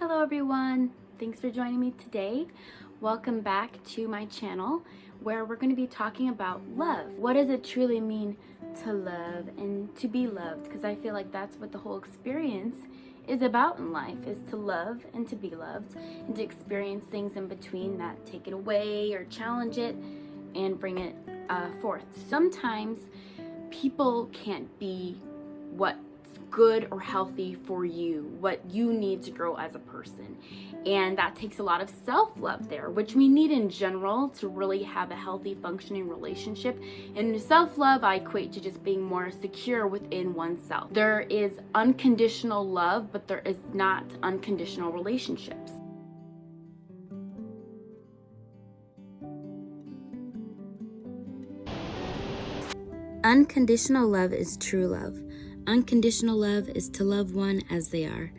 Hello everyone, thanks for joining me today. Welcome back to my channel where we're going to be talking about love. What does it truly mean to love and to be loved? Because I feel like that's what the whole experience is about in life, is to love and to be loved and to experience things in between that take it away or challenge it and bring it forth. Sometimes people can't be what's good or healthy for you, what you need to grow as a person. And that takes a lot of self-love there, which we need in general to really have a healthy functioning relationship. And self-love I equate to just being more secure within oneself. There is unconditional love, but there is not unconditional relationships. Unconditional love is true love. Unconditional love is to love one as they are.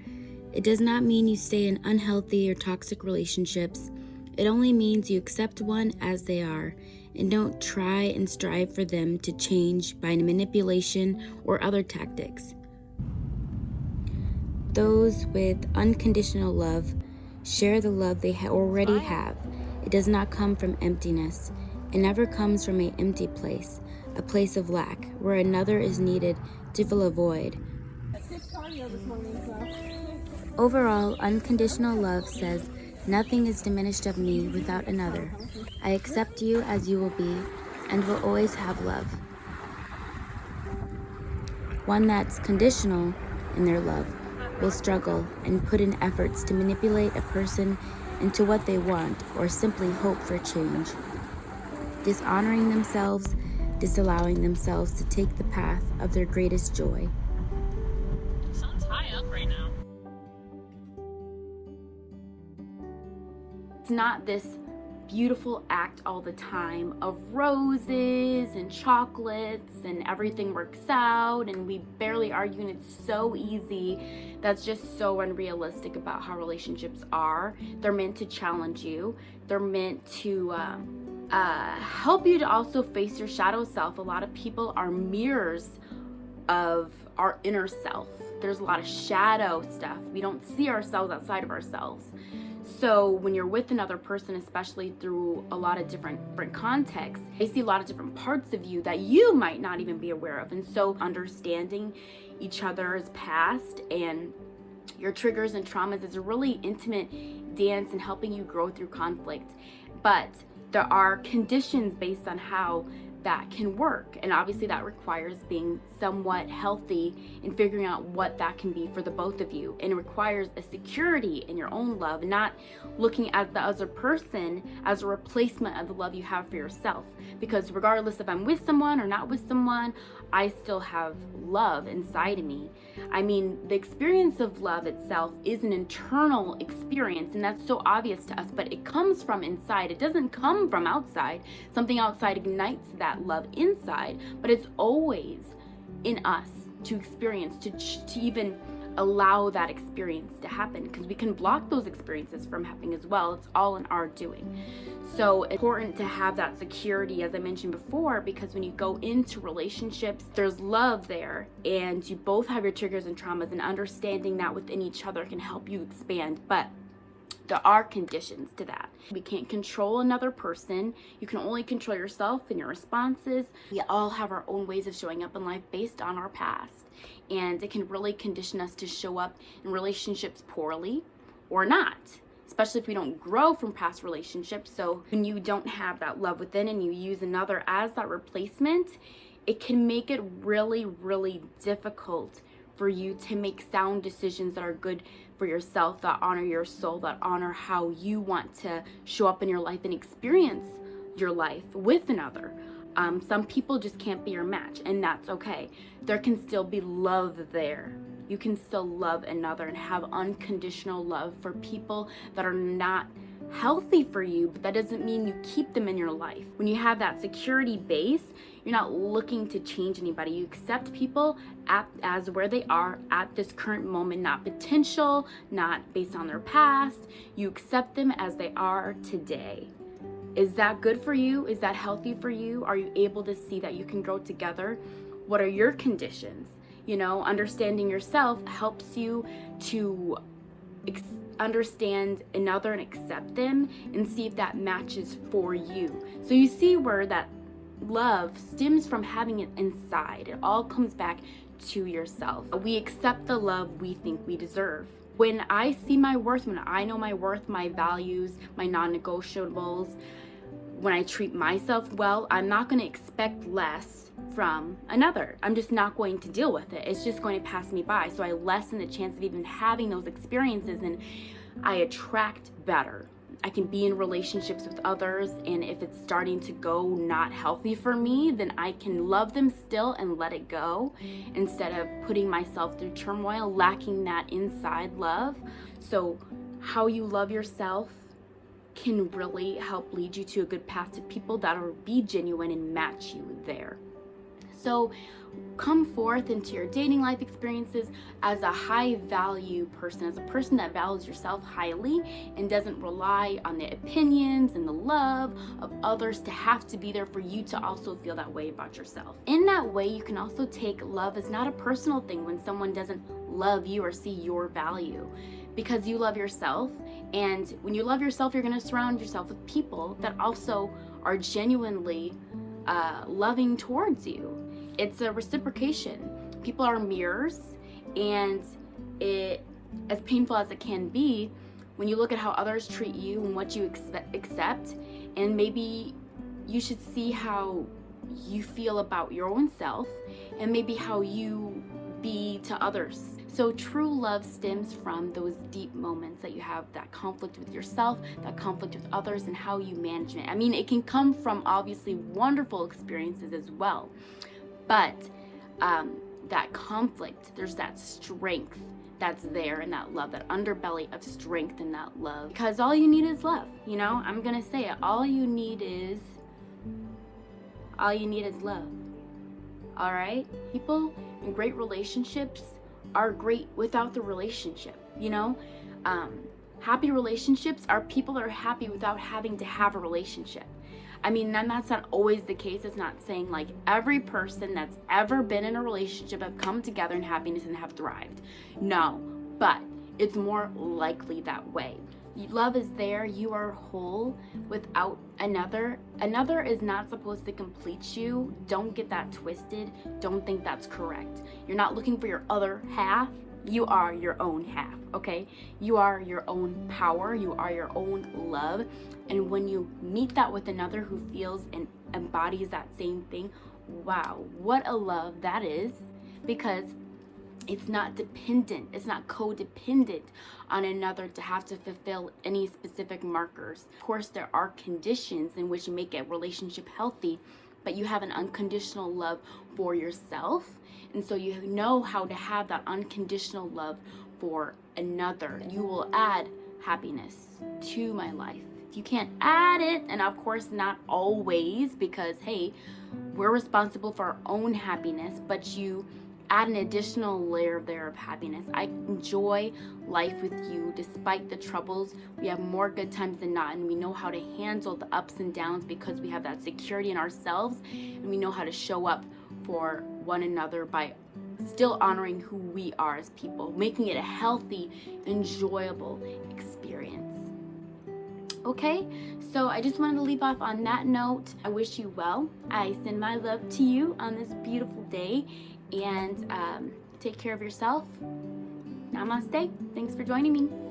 It does not mean you stay in unhealthy or toxic relationships. It only means you accept one as they are and don't try and strive for them to change by manipulation or other tactics. Those with unconditional love share the love they already have. It does not come from emptiness. It never comes from an empty place, a place of lack, where another is needed to fill a void. Overall, unconditional love says, nothing is diminished of me without another. I accept you as you will be and will always have love. One that's conditional in their love will struggle and put in efforts to manipulate a person into what they want or simply hope for change, dishonoring themselves, disallowing themselves to take the path of their greatest joy. Sun's high up right now. It's not this beautiful act all the time of roses and chocolates and everything works out and we barely argue and it's so easy. That's just so unrealistic about how relationships are. They're meant to challenge you. They're meant to help you to also face your shadow self. A lot of people are mirrors of our inner self. There's a lot of shadow stuff. We don't see ourselves outside of ourselves. So when you're with another person, especially through a lot of different contexts, they see a lot of different parts of you that you might not even be aware of. And so understanding each other's past and your triggers and traumas is a really intimate dance in helping you grow through conflict. But there are conditions based on how that can work, and obviously that requires being somewhat healthy and figuring out what that can be for the both of you, and it requires a security in your own love, not looking at the other person as a replacement of the love you have for yourself, because regardless if I'm with someone or not with someone, I still have love inside of me. I mean, the experience of love itself is an internal experience, and that's so obvious to us, but it comes from inside. It doesn't come from outside. Something outside ignites that love inside, but it's always in us to experience, to even allow that experience to happen, because we can block those experiences from happening as well. It's all in our doing. So it's important to have that security, as I mentioned before, because when you go into relationships, there's love there and you both have your triggers and traumas, and understanding that within each other can help you expand. But there are conditions to that. We can't control another person. You can only control yourself and your responses. We all have our own ways of showing up in life based on our past. And it can really condition us to show up in relationships poorly or not, especially if we don't grow from past relationships. So when you don't have that love within and you use another as that replacement, it can make it really, really difficult for you to make sound decisions that are good for yourself, that honor your soul, that honor how you want to show up in your life and experience your life with another. Some people just can't be your match, and that's okay. There can still be love there. You can still love another and have unconditional love for people that are not healthy for you, but that doesn't mean you keep them in your life. When you have that security base, you're not looking to change anybody. You accept people as where they are at this current moment, not potential, not based on their past. You accept them as they are today. Is that good for you? Is that healthy for you? Are you able to see that you can grow together? What are your conditions? You know, understanding yourself helps you to understand another and accept them and see if that matches for you. So you see where that love stems from having it inside. It all comes back to yourself. We accept the love we think we deserve. When I see my worth, when I know my worth, my values, my non-negotiables, when I treat myself well, I'm not going to expect less from another. I'm just not going to deal with it. It's just going to pass me by. So I lessen the chance of even having those experiences, and I attract better. I can be in relationships with others, and if it's starting to go not healthy for me, then I can love them still and let it go instead of putting myself through turmoil, lacking that inside love. So how you love yourself can really help lead you to a good path to people that will be genuine and match you there. So come forth into your dating life experiences as a high value person, as a person that values yourself highly and doesn't rely on the opinions and the love of others to have to be there for you to also feel that way about yourself. In that way, you can also take love as not a personal thing when someone doesn't love you or see your value, because you love yourself. And when you love yourself, you're going to surround yourself with people that also are genuinely loving towards you. It's a reciprocation. People are mirrors, and as painful as it can be, when you look at how others treat you and what you accept, and maybe you should see how you feel about your own self and maybe how you be to others. So true love stems from those deep moments that you have, that conflict with yourself, that conflict with others, and how you manage it. I mean, it can come from obviously wonderful experiences as well, but that conflict, there's that strength that's there in that love, that underbelly of strength in that love, because all you need is love. You know, I'm gonna say it, all you need is love. All right, people in great relationships are great without the relationship. You know, happy relationships are people that are happy without having to have a relationship. I mean, and that's not always the case. It's not saying like every person that's ever been in a relationship have come together in happiness and have thrived. No, but it's more likely that way. Love is there. You are whole without another. Another is not supposed to complete you. Don't get that twisted. Don't think that's correct. You're not looking for your other half. You are your own half, okay? You are your own power. You are your own love. And when you meet that with another who feels and embodies that same thing, wow, what a love that is, because it's not dependent, it's not codependent on another to have to fulfill any specific markers. Of course, there are conditions in which make a relationship healthy, but you have an unconditional love for yourself. And so you know how to have that unconditional love for another. You will add happiness to my life. You can't add it, and of course not always, because hey, we're responsible for our own happiness, but you add an additional layer there of happiness. I enjoy life with you despite the troubles. We have more good times than not, and we know how to handle the ups and downs because we have that security in ourselves, and we know how to show up for one another by still honoring who we are as people, making it a healthy, enjoyable experience. Okay, so I just wanted to leave off on that note. I wish you well. I send my love to you on this beautiful day, and take care of yourself. Namaste. Thanks for joining me.